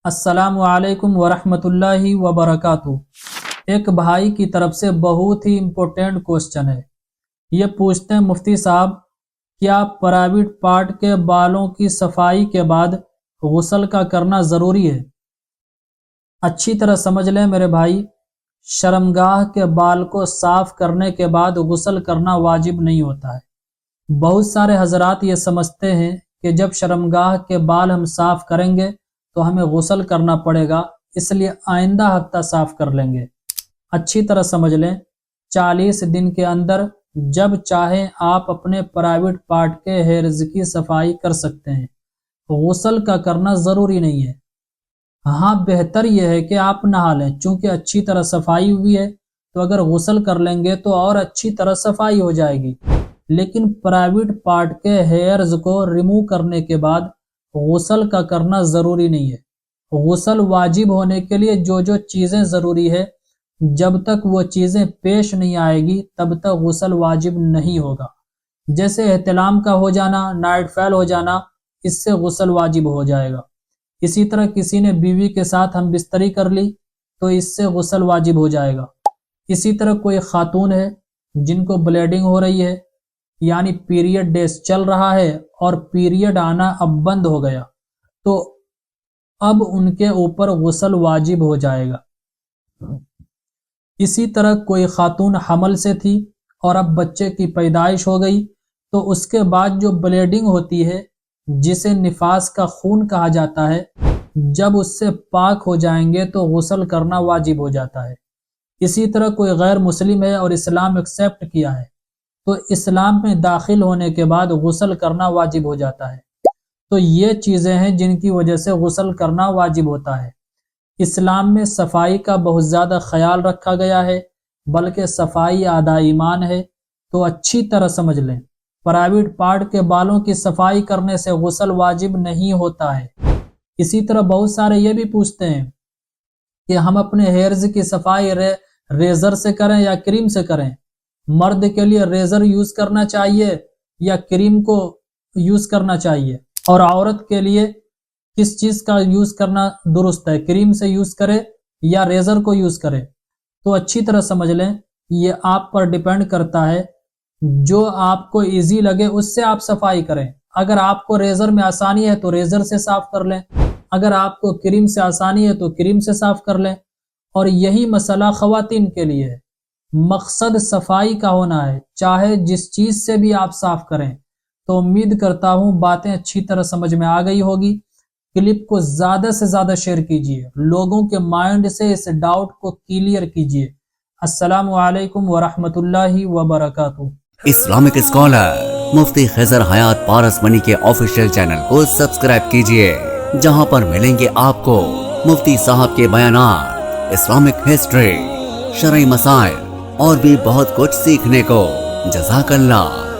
السلام علیکم ورحمۃ اللہ وبرکاتہ۔ ایک بھائی کی طرف سے بہت ہی امپورٹنٹ کوسچن ہے۔ یہ پوچھتے ہیں مفتی صاحب کیا پرائیویٹ پارٹ کے بالوں کی صفائی کے بعد غسل کا کرنا ضروری ہے؟ اچھی طرح سمجھ لیں میرے بھائی، شرمگاہ کے بال کو صاف کرنے کے بعد غسل کرنا واجب نہیں ہوتا ہے۔ بہت سارے حضرات یہ سمجھتے ہیں کہ جب شرمگاہ کے بال ہم صاف کریں گے تو ہمیں غسل کرنا پڑے گا، اس لیے آئندہ ہفتہ صاف کر لیں گے۔ اچھی طرح سمجھ لیں، 40 دن کے اندر جب چاہیں آپ اپنے پرائیویٹ پارٹ کے ہیئرز کی صفائی کر سکتے ہیں۔ غسل کا کرنا ضروری نہیں ہے۔ ہاں، بہتر یہ ہے کہ آپ نہا لیں، چونکہ اچھی طرح صفائی ہوئی ہے تو اگر غسل کر لیں گے تو اور اچھی طرح صفائی ہو جائے گی۔ لیکن پرائیویٹ پارٹ کے ہیئرز کو ریموو کرنے کے بعد غسل کا کرنا ضروری نہیں ہے۔ غسل واجب ہونے کے لیے جو چیزیں ضروری ہے، جب تک وہ چیزیں پیش نہیں آئے گی تب تک غسل واجب نہیں ہوگا۔ جیسے احتلام کا ہو جانا، نائٹ فال ہو جانا، اس سے غسل واجب ہو جائے گا۔ اسی طرح کسی نے بیوی کے ساتھ ہم بستری کر لی تو اس سے غسل واجب ہو جائے گا۔ اسی طرح کوئی خاتون ہے جن کو بلیڈنگ ہو رہی ہے، یعنی پیریڈ ڈیز چل رہا ہے اور پیریڈ آنا اب بند ہو گیا، تو اب ان کے اوپر غسل واجب ہو جائے گا۔ اسی طرح کوئی خاتون حمل سے تھی اور اب بچے کی پیدائش ہو گئی تو اس کے بعد جو بلیڈنگ ہوتی ہے، جسے نفاس کا خون کہا جاتا ہے، جب اس سے پاک ہو جائیں گے تو غسل کرنا واجب ہو جاتا ہے۔ اسی طرح کوئی غیر مسلم ہے اور اسلام ایکسیپٹ کیا ہے تو اسلام میں داخل ہونے کے بعد غسل کرنا واجب ہو جاتا ہے۔ تو یہ چیزیں ہیں جن کی وجہ سے غسل کرنا واجب ہوتا ہے۔ اسلام میں صفائی کا بہت زیادہ خیال رکھا گیا ہے، بلکہ صفائی آدھا ایمان ہے۔ تو اچھی طرح سمجھ لیں، پرائیویٹ پارٹ کے بالوں کی صفائی کرنے سے غسل واجب نہیں ہوتا ہے۔ اسی طرح بہت سارے یہ بھی پوچھتے ہیں کہ ہم اپنے ہیئرز کی صفائی ریزر سے کریں یا کریم سے کریں؟ مرد کے لیے ریزر یوز کرنا چاہیے یا کریم کو یوز کرنا چاہیے، اور عورت کے لیے کس چیز کا یوز کرنا درست ہے، کریم سے یوز کرے یا ریزر کو یوز کرے؟ تو اچھی طرح سمجھ لیں، یہ آپ پر ڈیپینڈ کرتا ہے، جو آپ کو ایزی لگے اس سے آپ صفائی کریں۔ اگر آپ کو ریزر میں آسانی ہے تو ریزر سے صاف کر لیں، اگر آپ کو کریم سے آسانی ہے تو کریم سے صاف کر لیں۔ اور یہی مسئلہ خواتین کے لیے ہے۔ مقصد صفائی کا ہونا ہے، چاہے جس چیز سے بھی آپ صاف کریں۔ تو امید کرتا ہوں باتیں اچھی طرح سمجھ میں آ گئی ہوگی۔ کلپ کو زیادہ سے زیادہ شیئر کیجیے، لوگوں کے مائنڈ سے اس ڈاؤٹ کو کلیئر کیجیے۔ السلام علیکم ورحمۃ اللہ وبرکاتہ۔ اسلامک اسکالر مفتی خضر حیات پارس منی کے آفیشیل چینل کو سبسکرائب کیجیے، جہاں پر ملیں گے آپ کو مفتی صاحب کے بیانات، اسلامک ہسٹری، شرعی مسائل اور بھی بہت کچھ سیکھنے کو۔ جزاک اللہ۔